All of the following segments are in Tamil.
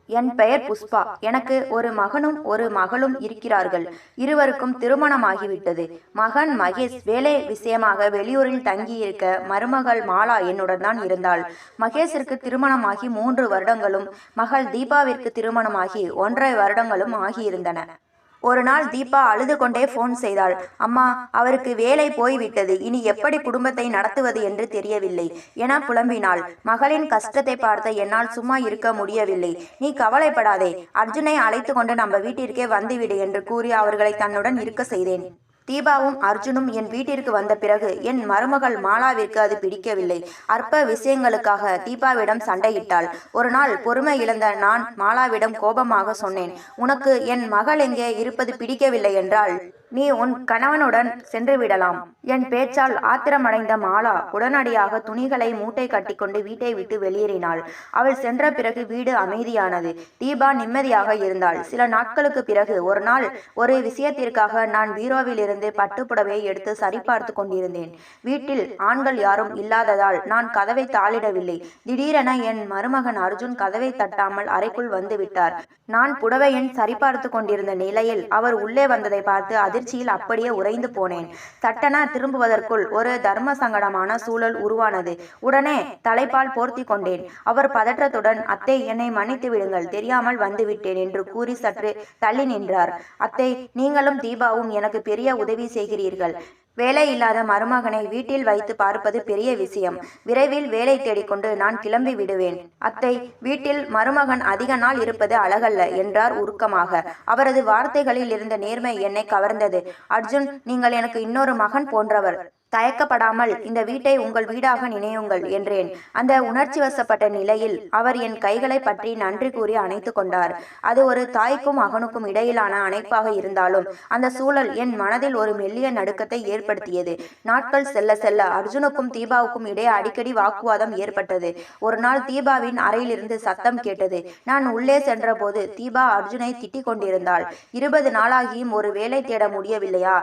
என் பெயர் புஷ்பா. எனக்கு ஒரு மகனும் ஒரு மகளும் இருக்கிறார்கள். இருவருக்கும் திருமணமாகிவிட்டது. மகன் மகேஷ் வேலை விஷயமாக வெளியூரில் தங்கியிருக்க மருமகள் மாலா என்னுடன் தான் இருந்தாள். மகேஷிற்கு திருமணமாகி 3 வருடங்களும் மகள் தீபாவிற்கு திருமணமாகி 1.5 வருடங்களும் ஆகியிருந்தன. ஒரு நாள் தீபா அழுது கொண்டே போன் செய்தாள். அம்மா, அவருக்கு வேலை போய்விட்டது, இனி எப்படி குடும்பத்தை நடத்துவது என்று தெரியவில்லை என புலம்பினாள். மகளின் கஷ்டத்தை பார்த்த என்னால் சும்மா இருக்க முடியவில்லை. நீ கவலைப்படாதே, அர்ஜுனை அழைத்து கொண்டு நம்ம வீட்டிற்கே வந்துவிடு என்று கூறி அவர்களை தன்னுடன் இருக்க செய்தேன். தீபாவும் அர்ஜுனும் என் வீட்டிற்கு வந்த பிறகு என் மருமகள் மாலாவிற்கு அது பிடிக்கவில்லை. அற்ப விஷயங்களுக்காக தீபாவிடம் சண்டையிட்டாள். ஒரு நாள் பொறுமை இழந்த நான் மாலாவிடம் கோபமாக சொன்னேன், உனக்கு என் மகள் எங்கே இருப்பது பிடிக்கவில்லை என்றால் நீ உன் கணவனுடன் சென்று விடலாம். என் பேச்சால் ஆத்திரமடைந்த மாலா உடனடியாக துணிகளை மூட்டை கட்டிக்கொண்டு வீட்டை விட்டு வெளியேறினாள். அவள் சென்ற பிறகு வீடு அமைதியானது. தீபா நிம்மதியாக இருந்தாள். சில நாட்களுக்கு பிறகு ஒரு நாள் ஒரு விஷயத்திற்காக நான் பீரோவில் இருந்து பட்டுப்புடவையை எடுத்து சரிபார்த்து கொண்டிருந்தேன். வீட்டில் ஆண்கள் யாரும் இல்லாததால் நான் கதவை தாளிடவில்லை. திடீரென என் மருமகன் அர்ஜுன் கதவை தட்டாமல் அறைக்குள் வந்து விட்டார். நான் புடவையின் சரிபார்த்து கொண்டிருந்த நிலையில் அவர் உள்ளே வந்ததை பார்த்து அதிர்ச்சியில் அப்படியே உறைந்து போனேன். சட்டென திரும்புவதற்குள் ஒரு தர்ம சங்கடமான சூழல் உருவானது. உடனே தலைப்பால் போர்த்தி கொண்டேன். அவர் பதற்றத்துடன், அத்தை, என்னை மன்னித்து விடுங்கள், தெரியாமல் வந்துவிட்டேன் என்று கூறி சற்று தள்ளி நின்றார். அத்தை, நீங்களும் தீபாவும் எனக்கு பெரிய உதவி செய்கிறீர்கள். வேலை இல்லாத மருமகனை வீட்டில் வைத்து பார்ப்பது பெரிய விஷயம். விரைவில் வேலை தேடிக்கொண்டு நான் கிளம்பி விடுவேன். அத்தை, வீட்டில் மருமகன் அதிக நாள் இருப்பது அழகல்ல என்றார் உருக்கமாக. அவரது வார்த்தைகளில் இருந்த நேர்மை என்னை கவர்ந்தது. அர்ஜுன், நீங்கள் எனக்கு இன்னொரு மகன் போன்றவர். தயக்கப்படாமல் இந்த வீட்டை உங்கள் வீடாக நினையுங்கள் என்றேன். அந்த உணர்ச்சி வசப்பட்ட நிலையில் அவர் என் கைகளை பற்றி நன்றி கூறி அணைத்து கொண்டார். அது ஒரு தாய்க்கும் மகனுக்கும் இடையிலான அணைப்பாக இருந்தாலும் அந்த சூழல் என் மனதில் ஒரு மெல்லிய நடுக்கத்தை ஏற்படுத்தியது. நாட்கள் செல்ல செல்ல அர்ஜுனுக்கும் தீபாவுக்கும் இடையே அடிக்கடி வாக்குவாதம் ஏற்பட்டது. ஒரு நாள் தீபாவின் அறையிலிருந்து சத்தம் கேட்டது. நான் உள்ளே சென்றபோது தீபா அர்ஜுனை திட்டிக் கொண்டிருந்தாள். 20 நாளாகியும் ஒரு வேலை தேட முடியவில்லையா?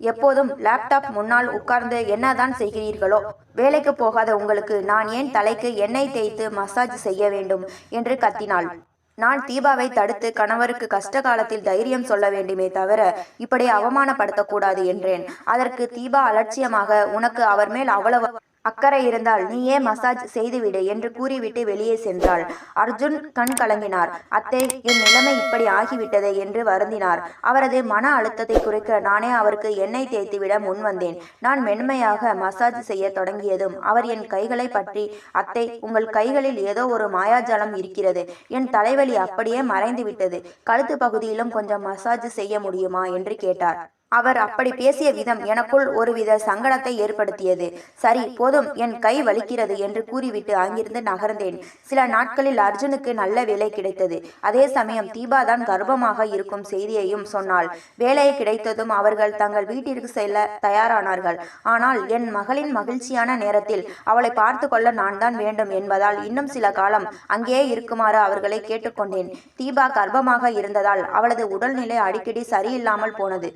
எப்போதும் லேப்டாப் முன்னால் உட்கார்ந்து என்னதான் செய்கிறீர்களோ? வேலைக்கு போகாத உங்களுக்கு நான் ஏன் தலைக்கு எண்ணெய் தேய்த்து மசாஜ் செய்ய வேண்டும் என்று கத்தினாள். நான் தீபாவை தடுத்து கணவருக்கு கஷ்ட காலத்தில் தைரியம் சொல்ல வேண்டுமே தவிர இப்படி அவமானப்படுத்தக்கூடாது என்றேன். அதற்கு தீபா அலட்சியமாக, உனக்கு அவர் மேல் அவ்வளவு அக்கறை இருந்தால் நீயே மசாஜ் செய்துவிடு என்று கூறிவிட்டு வெளியே சென்றாள். அர்ஜுன் கண் கலங்கினார். அத்தை, என் நிலைமை இப்படி ஆகிவிட்டதே என்று வருந்தினார். அவரது மன அழுத்தத்தை குறைக்க நானே அவருக்கு எண்ணெய் தேய்த்துவிட முன் வந்தேன். நான் மென்மையாக மசாஜ் செய்ய தொடங்கியதும் அவர் என் கைகளை பற்றி, அத்தை, உங்கள் கைகளில் ஏதோ ஒரு மாயாஜாலம் இருக்கிறது. என் தலைவலி அப்படியே மறைந்து விட்டது. கழுத்து பகுதியிலும் கொஞ்சம் மசாஜ் செய்ய முடியுமா என்று கேட்டார். அவர் அப்படி பேசிய விதம் எனக்குள் ஒருவித சங்கடத்தை ஏற்படுத்தியது. சரி, போதும், என் கை வலிக்கிறது என்று கூறிவிட்டு அங்கிருந்து நகர்ந்தேன். சில நாட்களில் அர்ஜுனுக்கு நல்ல வேலை கிடைத்தது. அதே சமயம் தீபா தான் கர்ப்பமாக இருக்கும் செய்தியையும் சொன்னாள். வேலை கிடைத்ததும் அவர்கள் தங்கள் வீட்டிற்கு செல்ல தயாரானார்கள். ஆனால் என் மகளின் மகிழ்ச்சியான நேரத்தில் அவளை பார்த்து கொள்ள நான் தான் வேண்டும் என்பதால் இன்னும் சில காலம் அங்கேயே இருக்குமாறு அவர்களை கேட்டுக்கொண்டேன். தீபா கர்ப்பமாக இருந்ததால் அவளது உடல்நிலை அடிக்கடி சரியில்லாமல் போனது.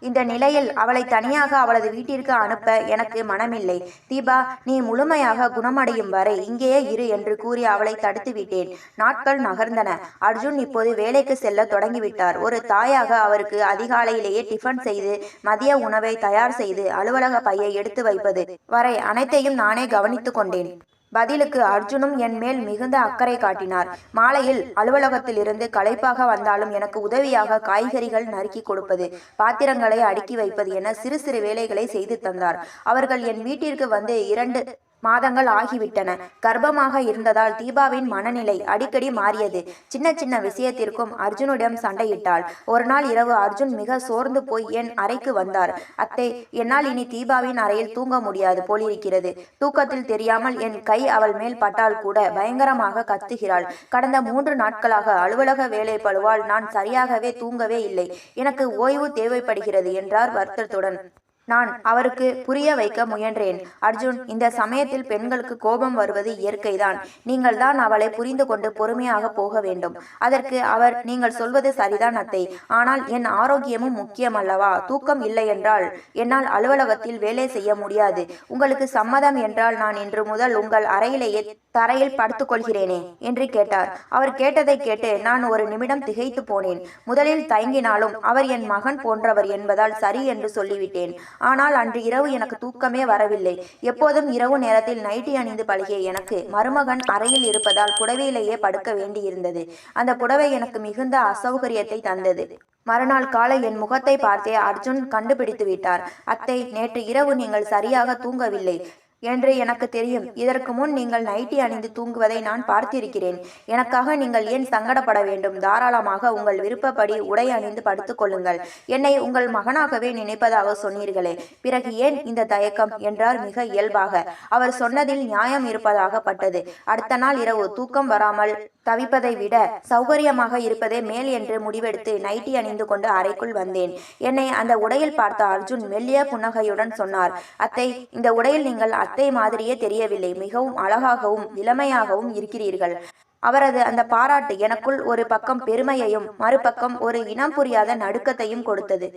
இந்த நிலையில் அவளை தனியாக அவளது வீட்டிற்கு அனுப்ப எனக்கு மனமில்லை. தீபா, நீ முழுமையாக குணமடையும் வரை இங்கேயே இரு என்று கூறி அவளை தடுத்து விட்டேன். நாட்கள் நகர்ந்தன. அர்ஜுன் இப்போது வேலைக்கு செல்ல தொடங்கிவிட்டார். ஒரு தாயாக அவருக்கு அதிகாலையிலேயே டிஃபன் செய்து மதிய உணவை தயார் செய்து அலுவலக பையை எடுத்து வைப்பது வரை அனைத்தையும் நானே கவனித்து கொண்டேன். பதிலுக்கு அர்ஜுனும் என் மேல் மிகுந்த அக்கறை காட்டினார். மாலையில் அலுவலகத்தில் இருந்து களைப்பாக வந்தாலும் எனக்கு உதவியாக காய்கறிகள் நறுக்கி கொடுப்பது, பாத்திரங்களை அடுக்கி வைப்பது என சிறு சிறு வேலைகளை செய்து தந்தார். அவர்கள் என் வீட்டிற்கு வந்து 2 மாதங்கள் ஆகிவிட்டன. கர்ப்பமாக இருந்ததால் தீபாவின் மனநிலை அடிக்கடி மாறியது. சின்ன சின்ன விஷயத்திற்கும் அர்ஜுனிடம் சண்டையிட்டாள். ஒரு நாள் இரவு அர்ஜுன் மிக சோர்ந்து போய் என் அறைக்கு வந்தார். அத்தை, என்னால் இனி தீபாவின் அறையில் தூங்க முடியாது போலிருக்கிறது. தூக்கத்தில் தெரியாமல் என் கை அவள் மேல் பட்டால் கூட பயங்கரமாக கத்துகிறாள். கடந்த 3 நாட்களாக அலுவலக வேலை பளுவால் நான் சரியாகவே தூங்கவே இல்லை. எனக்கு ஓய்வு தேவைப்படுகிறது என்றார் வருத்தத்துடன். நான் அவருக்கு புரிய வைக்க முயன்றேன். அர்ஜுன், இந்த சமயத்தில் பெண்களுக்கு கோபம் வருவது இயற்கைதான். நீங்கள் தான் அவளை புரிந்து கொண்டு பொறுமையாக போக வேண்டும். அதற்கு அவர், நீங்கள் சொல்வது சரிதான் அத்தை, ஆனால் என் ஆரோக்கியமும் முக்கியம் அல்லவா? தூக்கம் இல்லை என்றால் என்னால் அலுவலகத்தில் வேலை செய்ய முடியாது. உங்களுக்கு சம்மதம் என்றால் நான் இன்று முதல் உங்கள் அறையிலேயே தரையில் படுத்துக்கொள்கிறேனே என்று கேட்டார். அவர் கேட்டதை கேட்டு நான் ஒரு நிமிடம் திகைத்து போனேன். முதலில் தயங்கினாலும் அவர் என் மகன் போன்றவர் என்பதால் சரி என்று சொல்லிவிட்டேன். ஆனால் அன்று இரவு எனக்கு தூக்கமே வரவில்லை. எப்போதும் இரவு நேரத்தில் நைட்டி அணிந்து பழகிய எனக்கு மருமகன் அறையில் இருப்பதால் புடவையிலேயே படுக்க வேண்டியிருந்தது. அந்த புடவை எனக்கு மிகுந்த அசௌகரியத்தை தந்தது. மறுநாள் காலை என் முகத்தை பார்த்தே அர்ஜுன் கண்டுபிடித்து விட்டார். அத்தை, நேற்று இரவு நீங்கள் சரியாக தூங்கவில்லை என்று எனக்கு தெரியும். இதற்கு முன் நீங்கள் நைட்டி அணிந்து தூங்குவதை நான் பார்த்திருக்கிறேன். எனக்காக நீங்கள் ஏன் சங்கடப்பட வேண்டும்? தாராளமாக உங்கள் விருப்பப்படி உடை அணிந்து படுத்துக் கொள்ளுங்கள். என்னை உங்கள் மகனாகவே நினைப்பதாக சொன்னீர்களே, பிறகு ஏன் இந்த தயக்கம் என்றார் மிக இயல்பாக. அவர் சொன்னதில் நியாயம் இருப்பதாக பட்டது. அடுத்த நாள் இரவு தூக்கம் வராமல் தவிப்பதை விட சௌகரியமாக இருப்பதே மேல் என்று முடிவெடுத்து நைட்டி அணிந்து கொண்டு அறைக்குள் வந்தேன். என்னை அந்த உடையில் பார்த்த அர்ஜுன் மெல்லிய புன்னகையுடன் சொன்னார், அத்தை, இந்த உடையில் நீங்கள் அத்தை மாதிரியே தெரியவில்லை. மிகவும் அழகாகவும் இளமையாகவும் இருக்கிறீர்கள். அவரது அந்த பாராட்டு எனக்குள் ஒரு பக்கம் பெருமையையும் மறுபக்கம் ஒரு இனம் புரியாத நடுக்கத்தையும் கொடுத்தது.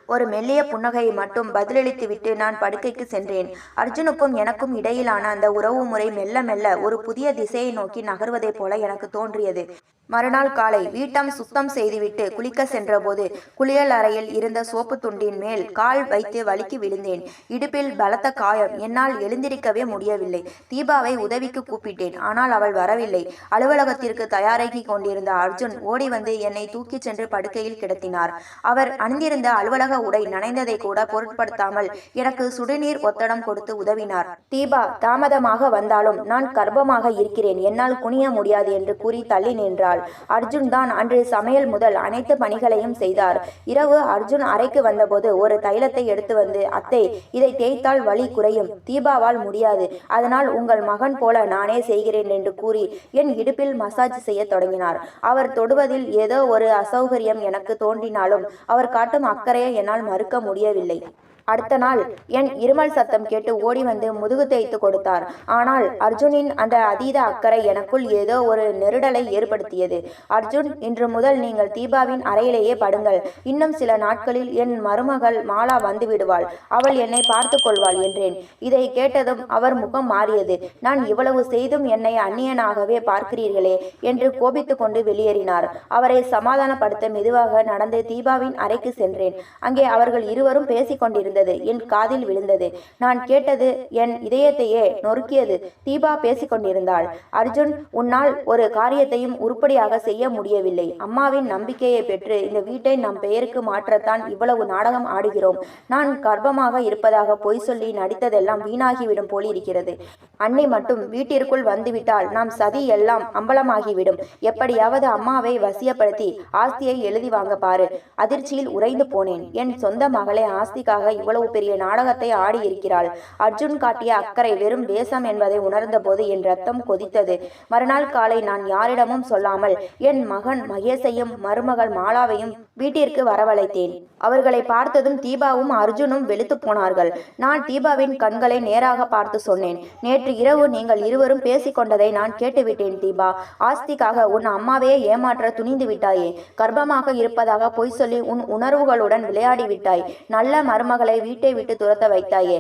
ஒரு மெல்லிய புன்னகையை மட்டும் பதிலளித்துவிட்டு நான் படுக்கைக்கு சென்றேன். அர்ஜுனுக்கும் எனக்கும் இடையிலான அந்த உறவு முறை மெல்ல மெல்ல ஒரு புதிய திசையை நோக்கி நகர்வதைப் போல எனக்கு தோன்றியது. மறுநாள் காலை வீட்டம் சுத்தம் செய்துவிட்டு குளிக்க சென்றபோது குளியல் அறையில் இருந்த சோப்பு துண்டின் மேல் கால் வைத்து வலிக்கு விழுந்தேன். இடுப்பில் பலத்த காயம். என்னால் எழுந்திருக்கவே முடியவில்லை. தீபாவை உதவிக்கு கூப்பிட்டேன். ஆனால் அவள் வரவில்லை. அலுவலகத்திற்கு தயாராகி கொண்டிருந்த அர்ஜுன் ஓடி வந்து என்னை தூக்கிச் சென்று படுக்கையில் கிடத்தினார். அவர் அணிந்திருந்த அலுவலக உடை நனைந்ததை கூட பொருட்படுத்தாமல் எனக்கு சுடுநீர் ஒத்தடம் கொடுத்து உதவினார். தீபா தாமதமாக வந்தாலும் நான் கர்ப்பமாக இருக்கிறேன், என்னால் குனிய முடியாது என்று கூறி தள்ளி நின்றாள். அர்ஜுன் தான் அன்று சமையல் முதல் அனைத்து பணிகளையும் செய்தார். இரவு அர்ஜுன் அறைக்கு வந்தபோது ஒரு தைலத்தை எடுத்து வந்து, அத்தை, இதை தேய்த்தால் வலி குறையும். தீபாவால் முடியாது, அதனால் உங்கள் மகன் போல நானே செய்கிறேன் என்று கூறி என் இடுப்பில் மசாஜ் செய்ய தொடங்கினார். அவர் தொடுவதில் ஏதோ ஒரு அசௌகரியம் எனக்கு தோன்றினாலும் அவர் காட்டும் அக்கறையை என்னால் மறுக்க முடியவில்லை. அடுத்த நாள் என் இருமல் சத்தம் கேட்டு ஓடி வந்து முதுகு தேய்த்து கொடுத்தார். ஆனால் அர்ஜுனின் அந்த அதீத அக்கறை எனக்குள் ஏதோ ஒரு நெருடலை ஏற்படுத்தியது. அர்ஜுன், இன்று முதல் நீங்கள் தீபாவின் அறையிலேயே படுங்கள். இன்னும் சில நாட்களில் என் மருமகள் மாலா வந்து விடுவாள். அவள் என்னை பார்த்து கொள்வாள் என்றேன். இதை கேட்டதும் அவர் முகம் மாறியது. நான் இவ்வளவு செய்தும் என்னை அந்நியனாகவே பார்க்கிறீர்களே என்று கோபித்து கொண்டு வெளியேறினார். அவரை சமாதானப்படுத்த மெதுவாக நடந்து தீபாவின் அறைக்கு சென்றேன். அங்கே அவர்கள் இருவரும் பேசிக் கொண்டிருந்தனர். என் காதில் விழுந்தது. நான் கேட்டது என் இதயத்தையே நொறுக்கியது. தீபா பேசிக்கொண்டிருந்தாள். அர்ஜுன், உன்னால் ஒரு காரியத்தையும் உருப்படியாக செய்ய முடியவில்லை. அம்மாவின் நம்பிக்கையை பெற்று இந்த வீட்டை நம் பெயருக்கு மாற்றத்தான் இவ்வளவு நாடகம் ஆடுகிறோம். நான் கர்ப்பமாக இருப்பதாக பொய் சொல்லி நடித்ததெல்லாம் வீணாகிவிடும் போலிருக்கிறது. அன்னை மட்டும் வீட்டிற்குள் வந்துவிட்டால் நாம் சதி எல்லாம் அம்பலமாகிவிடும். எப்படியாவது அம்மாவை வசியப்படுத்தி ஆஸ்தியை எழுதி வாங்க பாரு. அதிர்ச்சியில் உறைந்து போனேன். என் சொந்த மகளை ஆஸ்திக்காக இவ்வளவு பெரிய நாடகத்தை ஆடி இருக்கிறாள். அர்ஜுன் காட்டிய அக்கறை வெறும் வேஷம் என்பதை உணர்ந்தபோது என் ரத்தம் கொதித்தது. மறுநாள் காலை நான் யாரிடமும் சொல்லாமல் என் மகன் மகேஷையும் மருமகள் மாலாவையும் வீட்டிற்கு வரவழைத்தேன். அவர்களை பார்த்ததும் தீபாவும் அர்ஜுனும் வெளுத்து போனார்கள். நான் தீபாவின் கண்களை நேராக பார்த்து சொன்னேன், நேற்று இரவு நீங்கள் இருவரும் பேசிக்கொண்டதை நான் கேட்டுவிட்டேன் தீபா. ஆஸ்திக்காக உன் அம்மாவையே ஏமாற்ற துணிந்து விட்டாயே. கர்ப்பமாக இருப்பதாக பொய் சொல்லி உன் உணர்வுகளுடன் விளையாடி விட்டாய். நல்ல மருமகளை வீட்டை விட்டு துரத்த வைத்தாயே.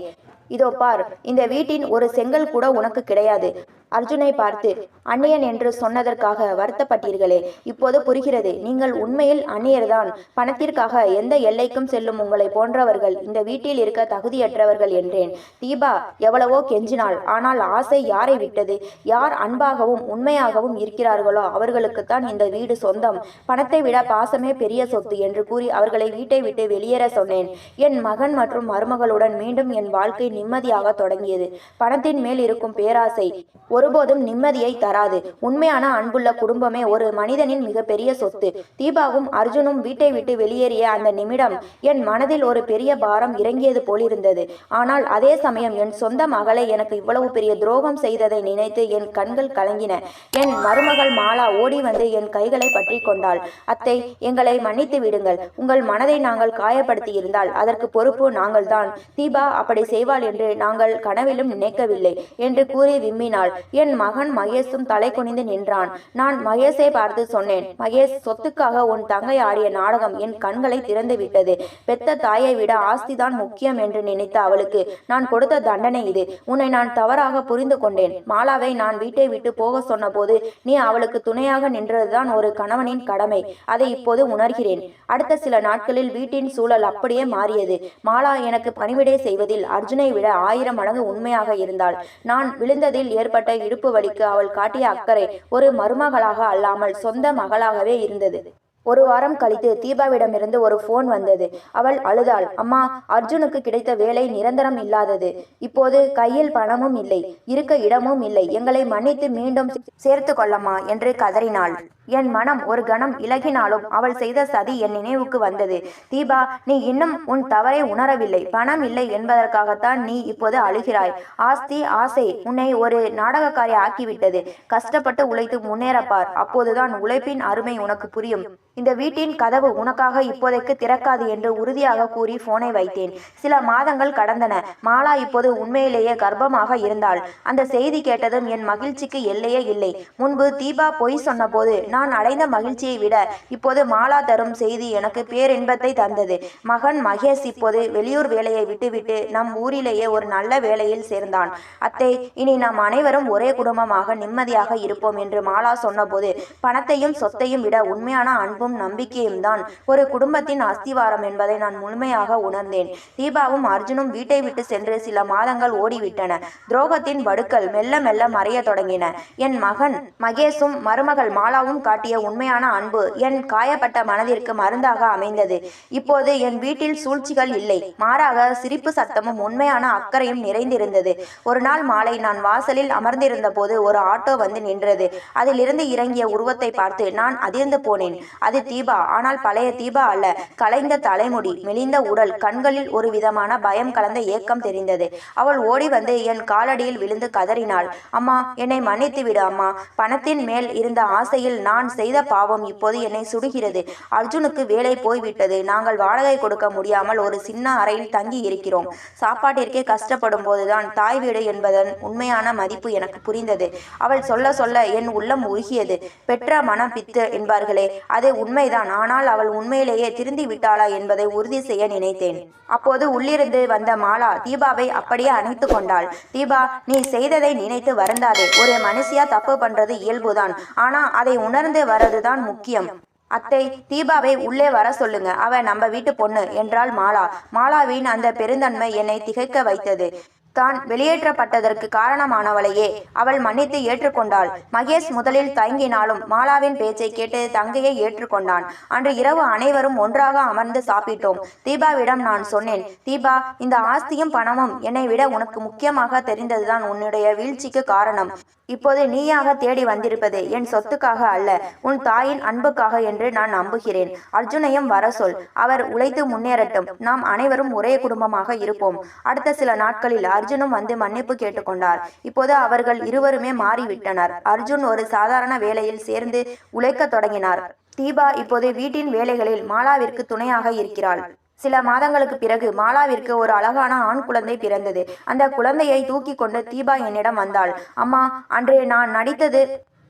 இதோ பார், இந்த வீட்டின் ஒரு செங்கல் கூட உனக்கு கிடையாது. அர்ஜுனை பார்த்து அந்நியன் என்று சொன்னதற்காக வருத்தப்பட்டீர்களே, இப்போது புரிகிறது. நீங்கள் உண்மையில் அந்நியர்தான். பணத்திற்காக எந்த எல்லைக்கும் செல்லும் உங்களை போன்றவர்கள் இந்த வீட்டில் இருக்க தகுதியற்றவர்கள் என்றேன். தீபா எவ்வளவோ கெஞ்சினாள். ஆனால் ஆசை யாரை விட்டது? யார் அன்பாகவும் உண்மையாகவும் இருக்கிறார்களோ அவர்களுக்குத்தான் இந்த வீடு சொந்தம். பணத்தை விட பாசமே பெரிய சொத்து என்று கூறி அவர்களை வீட்டை விட்டு வெளியேற சொன்னேன். என் மகன் மற்றும் மருமகளுடன் மீண்டும் என் வாழ்க்கை நிம்மதியாக தொடங்கியது. பணத்தின் மேல் இருக்கும் பேராசை ஒருபோதும் நிம்மதியை தராது. உண்மையான அன்புள்ள குடும்பமே ஒரு மனிதனின் மிகப்பெரிய சொத்து. தீபாவும் அர்ஜுனும் வீட்டை விட்டு வெளியேறிய அந்த நிமிடம் என் மனதில் ஒரு பெரிய பாரம் இறங்கியது போலிருந்தது. ஆனால் அதே சமயம் என் சொந்த மகளை எனக்கு இவ்வளவு பெரிய துரோகம் செய்ததை நினைத்து என் கண்கள் கலங்கின. என் மருமகள் மாலா ஓடி வந்து என் கைகளை பற்றி கொண்டாள். அத்தை, எங்களை மன்னித்து விடுங்கள். உங்கள் மனதை நாங்கள் காயப்படுத்தியிருந்தால் அதற்கு பொறுப்பு நாங்கள்தான். தீபா அப்படி செய்வாள் என்று நாங்கள் கனவிலும் நினைக்கவில்லை என்று கூறி விம்மினாள். என் மகன் மகேஷும் தலை குனிந்து நின்றான். நான் மகேஷை பார்த்து சொன்னேன், மகேஷ், சொத்துக்காக உன் தங்கை ஆடிய நாடகம் என் கண்களை திறந்து விட்டது. பெத்த தாயை விட ஆஸ்திதான் முக்கியம் என்று நினைத்த அவளுக்கு நான் கொடுத்த தண்டனை இது. உன்னை நான் தவறாக புரிந்து கொண்டேன். மாலாவை நான் வீட்டை விட்டு போக சொன்ன போது நீ அவளுக்கு துணையாக நின்றதுதான் ஒரு கணவனின் கடமை. அதை இப்போது உணர்கிறேன். அடுத்த சில நாட்களில் வீட்டின் சூழல் அப்படியே மாறியது. மாலா எனக்கு பணிவிடை செய்வதில் அர்ஜுனை விட 1000 மடங்கு உண்மையாக இருந்தாள். நான் விழுந்ததில் ஏற்பட்ட இடுப்பு வலிக்கு அவள் காட்டிய அக்கறை ஒரு மருமகளாக அல்லாமல் சொந்த மகளாகவே இருந்தது. ஒரு வாரம் கழித்து தீபாவிடமிருந்து ஒரு போன் வந்தது. அவள் அழுதாள். அம்மா, அர்ஜுனுக்கு கிடைத்த வேலை நிரந்தரம் இல்லாதது. இப்போது கையில் பணமும் இல்லை, இருக்க இடமும் இல்லை. எங்களை மன்னித்து மீண்டும் சேர்த்து கொள்ளம்மா என்று கதறினாள். என் மனம் ஒரு கணம் இலகினாலும் அவள் செய்த சதி என் நினைவுக்கு வந்தது. தீபா, நீ இன்னும் உன் தவறை உணரவில்லை. பணம் இல்லை என்பதற்காகத்தான் நீ இப்போது அழுகிறாய். ஆஸ்தி, ஆசை உன்னை ஒரு நாடகக்காரி ஆக்கிவிட்டது. கஷ்டப்பட்டு உழைத்து முன்னேறப்பார். அப்போதுதான் உழைப்பின் அருமை உனக்கு புரியும். இந்த வீட்டின் கதவு உனக்காக இப்போதைக்கு திறக்காது என்று உறுதியாக கூறி போனை வைத்தேன். சில மாதங்கள் கடந்தன. மாலா இப்போது உண்மையிலேயே கர்ப்பமாக இருந்தாள். அந்த செய்தி கேட்டதும் என் மகிழ்ச்சிக்கு எல்லையே இல்லை. முன்பு தீபா பொய் சொன்னபோது நான் அடைந்த மகிழ்ச்சியை விட இப்போது மாலா தரும் செய்தி எனக்கு பேரின்பத்தை தந்தது. மகன் மகேஷ் இப்போது வெளியூர் வேலையை விட்டுவிட்டு நம் ஊரிலேயே ஒரு நல்ல வேலையில் சேர்ந்தான். அத்தை, இனி நாம் அனைவரும் ஒரே குடும்பமாக நிம்மதியாக இருப்போம் என்று மாலா சொன்னபோது பணத்தையும் சொத்தையும் விட உண்மையான அன்பும் நம்பிக்கையும் தான் ஒரு குடும்பத்தின் அஸ்திவாரம் என்பதை நான் முழுமையாக உணர்ந்தேன். தீபாவும் அர்ஜுனும் வீட்டை விட்டு சென்று சில மாதங்கள் ஓடிவிட்டன. துரோகத்தின் வடுக்கள் மெல்ல மெல்ல மறைய தொடங்கின. என் மகன் மகேஷும் மருமகள் மாலாவும் காட்டிய உண்மையான அன்பு என் காயப்பட்ட மனதிற்கு மருந்தாக அமைந்தது. இப்போது என் வீட்டில் சூழ்ச்சிகள் இல்லை, மாறாக சிரிப்பு சத்தமும் உண்மையான அக்கறையும் நிறைந்திருந்தது. ஒரு நாள் மாலை நான் வாசலில் அமர்ந்திருந்த போது ஒரு ஆட்டோ வந்து நின்றது. அதிலிருந்து இறங்கிய உருவத்தை பார்த்து நான் அதிர்ந்து போனேன். அது தீபா. ஆனால் பழைய தீபா அல்ல. கலைந்த தலைமுடி, மெலிந்த உடல், கண்களில் ஒரு விதமான பயம் கலந்த ஏக்கம் தெரிந்தது. அவள் ஓடி வந்து என் காலடியில் விழுந்து கதறினாள். அம்மா, என்னை மன்னித்து விடு அம்மா. பணத்தின் மேல் இருந்த ஆசையில் நான் செய்த பாவம் இப்போது என்னை சுடுகிறது. அர்ஜுனுக்கு வேலை போய்விட்டது. நாங்கள் வாடகை கொடுக்க முடியாமல் ஒரு சின்ன அறையில் தங்கி இருக்கிறோம். சாப்பாட்டிற்கே கஷ்டப்படும் போதுதான் தாய் வீடு என்பதன் உண்மையான மதிப்பு எனக்கு புரிந்தது. அவள் சொல்ல சொல்ல என் உள்ளம் உருகியது. பெற்ற மனம் பித்து என்பார்களே, அது உண்மைதான். ஆனால் அவள் உண்மையிலேயே திருந்தி விட்டாளா என்பதை உறுதி செய்ய நினைத்தேன். அப்போது உள்ளிருந்து வந்த மாலா தீபாவை அப்படியே அணைத்து கொண்டாள். தீபா, நீ செய்ததை நினைத்து வருந்தாதே. ஒரு மனுஷியா தப்பு பண்றது இயல்புதான். ஆனா அதை உணர்ந்து வரதுதான் முக்கியம். அத்தை, தீபாவை உள்ளே வர சொல்லுங்க. அவ நம்ம வீட்டு பொண்ணு என்றாள் மாலா. மாலாவின் அந்த பெருந்தன்மை என்னை திகைக்க வைத்தது. தான் வெளியேற்றப்பட்டதற்கு காரணமானவளையே அவள் மன்னித்து ஏற்றுக்கொண்டாள். மகேஷ் முதலில் தயங்கினாலும் மாலாவின் பேச்சை கேட்டு தங்கையை ஏற்றுக்கொண்டான். அன்று இரவு அனைவரும் ஒன்றாக அமர்ந்து சாப்பிட்டோம். தீபாவிடம் நான் சொன்னேன், தீபா, இந்த ஆஸ்தியும் பணமும் என்னை விட உனக்கு முக்கியமாக தெரிந்ததுதான் உன்னுடைய வீழ்ச்சிக்கு காரணம். இப்போது நீயாக தேடி வந்திருப்பது என் சொத்துக்காக அல்ல, உன் தாயின் அன்புக்காக என்று நான் நம்புகிறேன். அர்ஜுனையும் வர சொல். அவர் உழைத்து முன்னேறட்டும். நாம் அனைவரும் ஒரே குடும்பமாக இருப்போம். அடுத்த சில நாட்களில் அர்ஜுனும் வந்து மன்னிப்பு கேட்டுக்கொண்டார். இப்போது அவர்கள் இருவருமே மாறிவிட்டனர். அர்ஜுன் ஒரு சாதாரண வேலையில் சேர்ந்து உழைக்க தொடங்கினார். தீபா இப்போது வீட்டின் வேலைகளில் மாலாவிற்கு துணையாக இருக்கிறாள். சில மாதங்களுக்கு பிறகு மாலாவிற்கு ஒரு அழகான ஆண் குழந்தை பிறந்தது. அந்த குழந்தையை தூக்கி கொண்டு தீபா என்னிடம் வந்தாள். அம்மா, அன்று நான் நடித்தது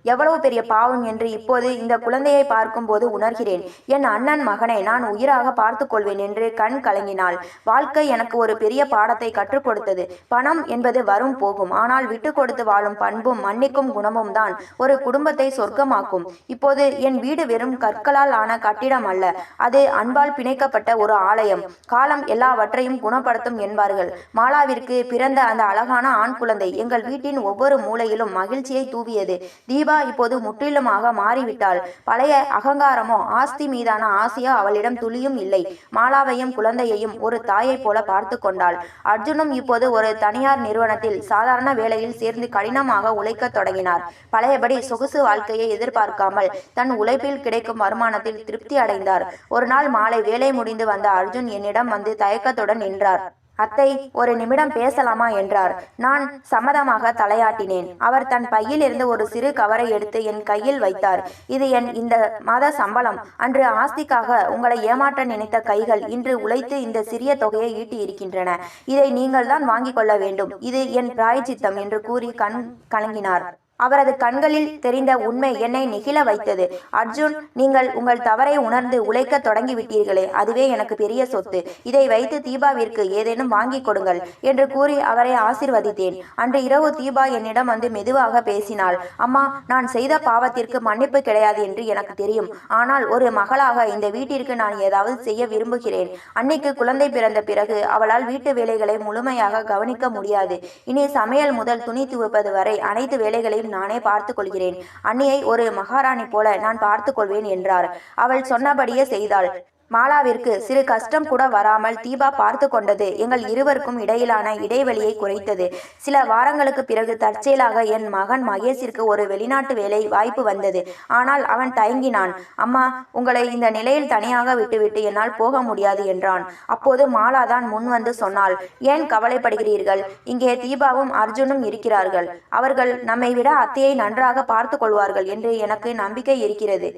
எவ்வளவு பெரிய பாவம் என்று இப்போது இந்த குழந்தையை பார்க்கும்போது உணர்கிறேன். என் அண்ணன் மகனை நான் உயிராக பார்த்து கொள்வேன் என்று கண் கலங்கினாள். வாழ்க்கை எனக்கு ஒரு பெரிய பாடத்தை கற்றுக் கொடுத்தது. பணம் என்பது வரும் போகும். ஆனால் விட்டு கொடுத்து வாழும் பண்பும் மன்னிக்கும் குணமும் தான் ஒரு குடும்பத்தை சொர்க்கமாக்கும். இப்போது என் வீடு வெறும் கற்களால் ஆன கட்டிடம் அல்ல, அது அன்பால் பிணைக்கப்பட்ட ஒரு ஆலயம். காலம் எல்லாவற்றையும் குணப்படுத்தும் என்பார்கள். மாலாவிற்கு பிறந்த அந்த அழகான ஆண் குழந்தை எங்கள் வீட்டின் ஒவ்வொரு மூலையிலும் மகிழ்ச்சியை தூவியது. தீபா தீபா இப்போது முற்றிலுமாக மாறிவிட்டாள். பழைய அகங்காரமோ ஆஸ்தி மீதான ஆசையோ அவளிடம் துளியும் இல்லை. மாலாவையும் குழந்தையையும் ஒரு தாயைப் போல பார்த்து கொண்டாள். அர்ஜுனும் இப்போது ஒரு தனியார் நிறுவனத்தில் சாதாரண வேலையில் சேர்ந்து கடினமாக உழைக்கத் தொடங்கினார். பழையபடி சொகுசு வாழ்க்கையை எதிர்பார்க்காமல் தன் உழைப்பில் கிடைக்கும் வருமானத்தில் திருப்தி அடைந்தார். ஒரு நாள் மாலை வேலை முடிந்து வந்த அர்ஜுன் என்னிடம் வந்து தயக்கத்துடன் நின்றார். அத்தை, ஒரு நிமிடம் பேசலாமா என்றார். நான் சம்மதமாக தலையாட்டினேன். அவர் தன் பையில் இருந்து ஒரு சிறு கவரை எடுத்து என் கையில் வைத்தார். இது என் இந்த மாத சம்பளம். அன்று ஆஸ்திக்காக உங்களை ஏமாற்ற நினைத்த கைகள் இன்று உழைத்து இந்த சிறிய தொகையை ஈட்டி இருக்கின்றன. இதை நீங்கள் தான் வாங்கிக் கொள்ள வேண்டும். இது என் பிராயச்சித்தம் என்று கூறி கண் கலங்கினார். அவரது கண்களில் தெரிந்த உண்மை என்னை நெகிழ வைத்தது. அர்ஜுன், நீங்கள் உங்கள் தவறை உணர்ந்து உழைக்க தொடங்கிவிட்டீர்களே, அதுவே எனக்கு பெரிய சொத்து. இதை வைத்து தீபாவிற்கு ஏதேனும் வாங்கி கொடுங்கள் என்று கூறி அவரை ஆசிர்வதித்தேன். அன்று இரவு தீபா என்னிடம் வந்து மெதுவாக பேசினாள். அம்மா, நான் செய்த பாவத்திற்கு மன்னிப்பு கிடையாது என்று எனக்கு தெரியும். ஆனால் ஒரு மகளாக இந்த வீட்டிற்கு நான் ஏதாவது செய்ய விரும்புகிறேன். அன்னைக்கு குழந்தை பிறந்த பிறகு அவளால் வீட்டு வேலைகளை முழுமையாக கவனிக்க முடியாது. இனி சமையல் முதல் துணி துவைப்பது வரை அனைத்து வேலைகளையும் நானே பார்த்து கொள்கிறேன். அன்னியை ஒரு மகாராணி போல நான் பார்த்து கொள்வேன் என்றார். அவள் சொன்னபடியே செய்தாள். மாலாவிற்கு சிறு கஷ்டம் கூட வராமல் தீபா பார்த்து கொண்டது எங்கள் இருவருக்கும் இடையிலான இடைவெளியை குறைத்தது. சில வாரங்களுக்கு பிறகு தற்செயலாக என் மகன் மகேஷிற்கு ஒரு வெளிநாட்டு வேலை வாய்ப்பு வந்தது. ஆனால் அவன் தயங்கினான். அம்மா, உங்களை இந்த நிலையில் தனியாக விட்டுவிட்டு என்னால் போக முடியாது என்றான். அப்போது மாலாதான் முன் வந்து சொன்னாள். ஏன் கவலைப்படுகிறீர்கள்? இங்கே தீபாவும் அர்ஜுனும் இருக்கிறார்கள். அவர்கள் நம்மை விட அத்தையை நன்றாக பார்த்து கொள்வார்கள் என்று எனக்கு நம்பிக்கை இருக்கிறது.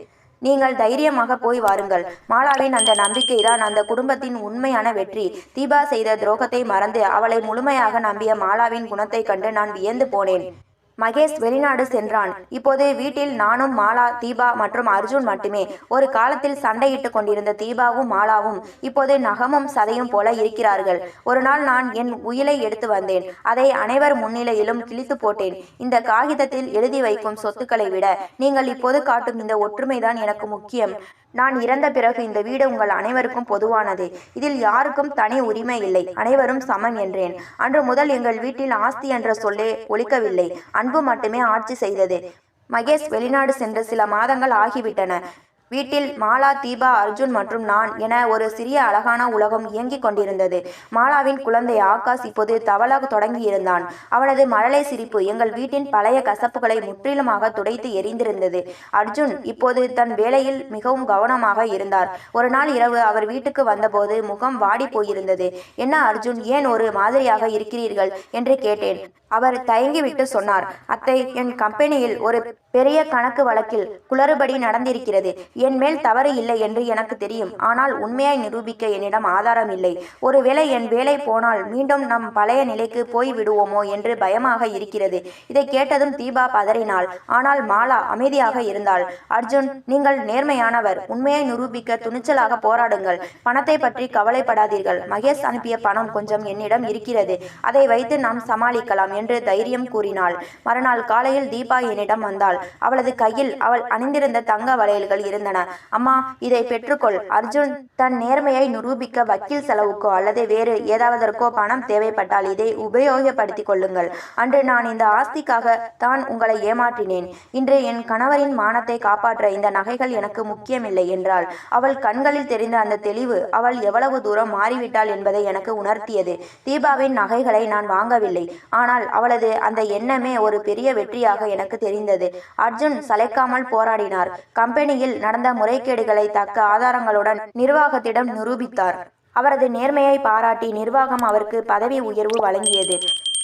நீங்கள் தைரியமாக போய் வாருங்கள். மாலாவின் அந்த நம்பிக்கைதான் அந்த குடும்பத்தின் உண்மையான வெற்றி. தீபா செய்த துரோகத்தை மறந்து அவளை முழுமையாக நம்பிய மாலாவின் குணத்தை கண்டு நான் வியந்து போனேன். மகேஷ் வெளிநாடு சென்றான். இப்போது வீட்டில் நானும் மாலா, தீபா மற்றும் அர்ஜுன் மட்டுமே. ஒரு காலத்தில் சண்டையிட்டு கொண்டிருந்த தீபாவும் மாலாவும் இப்போது நகமும் சதையும் போல இருக்கிறார்கள். ஒரு நாள் நான் என் உயிலை எடுத்து வந்தேன். அதை அனைவர் முன்னிலையிலும் கிழித்து போட்டேன். இந்த காகிதத்தில் எழுதி வைக்கும் சொத்துக்களை விட நீங்கள் இப்போது காட்டும் இந்த ஒற்றுமைதான் எனக்கு முக்கியம். நான் இறந்த பிறகு இந்த வீடு உங்கள் அனைவருக்கும் பொதுவானது. இதில் யாருக்கும் தனி உரிமை இல்லை. அனைவரும் சமம் என்றேன். அன்று முதல் எங்கள் வீட்டில் ஆஸ்தி என்ற சொல்லே ஒலிக்கவில்லை. அன்பு மட்டுமே ஆட்சி செய்தது. மகேஷ் வெளிநாடு சென்று சில மாதங்கள் ஆகிவிட்டன. வீட்டில் மாலா, தீபா, அர்ஜுன் மற்றும் நான் என ஒரு சிறிய அழகான உலகம் இயங்கிக் கொண்டிருந்தது. மாலாவின் குழந்தை ஆகாஷ் இப்போது தவள தொடங்கியிருந்தான். அவனது மழலை சிரிப்பு எங்கள் வீட்டின் பழைய கசப்புகளை முற்றிலுமாக துடைத்து எரிந்திருந்தது. அர்ஜுன் இப்போது தன் வேலையில் மிகவும் கவனமாக இருந்தார். ஒரு நாள் இரவு அவர் வீட்டுக்கு வந்தபோது முகம் வாடி போயிருந்தது. என்ன அர்ஜுன், ஏன் ஒரு மாதிரியாக இருக்கிறீர்கள் என்று கேட்டேன். அவர் தயங்கிவிட்டு சொன்னார். அத்தை, என் கம்பெனியில் ஒரு பெரிய கணக்கு வழக்கில் குளறுபடி நடந்திருக்கிறது. என் மேல் தவறு இல்லை என்று எனக்கு தெரியும். ஆனால் உண்மையாய் நிரூபிக்க என்னிடம் ஆதாரம் இல்லை. ஒருவேளை என் வேலை போனால் மீண்டும் நம் பழைய நிலைக்கு போய் விடுவோமோ என்று பயமாக இருக்கிறது. இதை கேட்டதும் தீபா பதறினாள். ஆனால் மாலா அமைதியாக இருந்தாள். அர்ஜுன், நீங்கள் நேர்மையானவர். உண்மையை நிரூபிக்க துணிச்சலாக போராடுங்கள். பணத்தை பற்றி கவலைப்படாதீர்கள். மகேஷ் அனுப்பிய பணம் கொஞ்சம் என்னிடம் இருக்கிறது. அதை வைத்து நாம் சமாளிக்கலாம் என்று தைரியம் கூறினாள். மறுநாள் காலையில் தீபா என்னிடம் வந்தாள். அவளது கையில் அவள் அணிந்திருந்த தங்க வளையல்கள் இருந்தன. அம்மா, இதை பெற்றுக்கொள். அர்ஜுன் தன் நேர்மையை நிரூபிக்க வக்கீல் செலவுக்கோ அல்லது வேறு ஏதாவதற்கோ பணம் தேவைப்பட்டால் இதை உபயோகப்படுத்திக் கொள்ளுங்கள். அன்று நான் இந்த ஆஸ்திக்காக தான் உங்களை ஏமாற்றினேன். இன்று என் கணவரின் மானத்தை காப்பாற்ற இந்த நகைகள் எனக்கு முக்கியமில்லை என்றாள். அவள் கண்களில் தெரிந்த அந்த தெளிவு அவள் எவ்வளவு தூரம் மாறிவிட்டாள் என்பதை எனக்கு உணர்த்தியது. தீபாவின் நகைகளை நான் வாங்கவில்லை. ஆனால் அவளது அந்த எண்ணமே ஒரு பெரிய வெற்றியாக எனக்கு தெரிந்தது. அர்ஜுன் சளைக்காமல் போராடினார். கம்பெனியில் நடந்த முறைகேடுகளை தக்க ஆதாரங்களுடன் நிர்வாகத்திடம் நிரூபித்தார். அவரது நேர்மையை பாராட்டி நிர்வாகம் அவருக்கு பதவி உயர்வு வழங்கியது.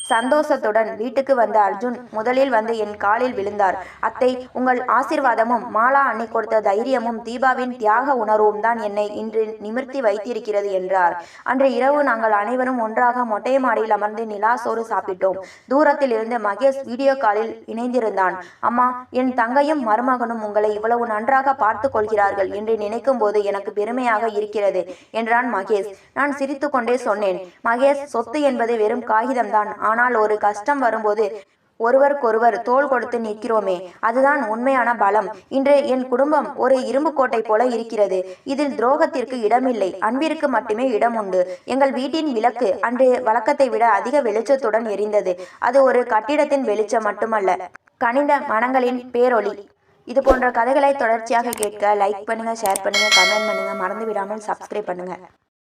சந்தோஷத்துடன் வீட்டுக்கு வந்த அர்ஜுன் முதலில் வந்து என் காலில் விழுந்தார். அத்தை, உங்கள் ஆசீர்வாதமும் மாலா அன்னை கொடுத்த தைரியமும் தீபாவின் தியாக உணர்வும் தான் என்னை இன்று நிமிர்த்தி வைத்திருக்கிறது என்றார். அன்று இரவு நாங்கள் அனைவரும் ஒன்றாக மொட்டை மாடியில் அமர்ந்து நிலாசோறு சாப்பிட்டோம். தூரத்தில் இருந்து மகேஷ் வீடியோ காலில் இணைந்திருந்தான். அம்மா, என் தங்கையும் மருமகனும் உங்களை இவ்வளவு நன்றாக பார்த்து கொள்கிறார்கள் என்று நினைக்கும் போது எனக்கு பெருமையாக இருக்கிறது என்றான் மகேஷ். நான் சிரித்து கொண்டே சொன்னேன். மகேஷ், சொத்து என்பது வெறும் காகிதம்தான். ஆனால் ஒரு கஷ்டம் வரும்போது ஒருவருக்கொருவர் தோள் கொடுத்து நிற்கிறோமே, அதுதான் உண்மையான பலம். இன்று என் குடும்பம் ஒரு இரும்பு கோட்டை போல இருக்கிறது. இதில் துரோகத்திற்கு இடமில்லை, அன்பிற்கு மட்டுமே இடம் உண்டு. எங்கள் வீட்டின் விளக்கு அன்று வழக்கத்தை விட அதிக வெளிச்சத்துடன் எரிந்தது. அது ஒரு கட்டிடத்தின் வெளிச்சம் மட்டுமல்ல, கனிந்த மனங்களின் பேரொளி. இது போன்ற கதைகளை தொடர்ச்சியாக கேட்க லைக் பண்ணுங்கள், ஷேர் பண்ணுங்கள், கமெண்ட் பண்ணுங்கள். மறந்து விடாமல் சப்ஸ்கிரைப் பண்ணுங்கள்.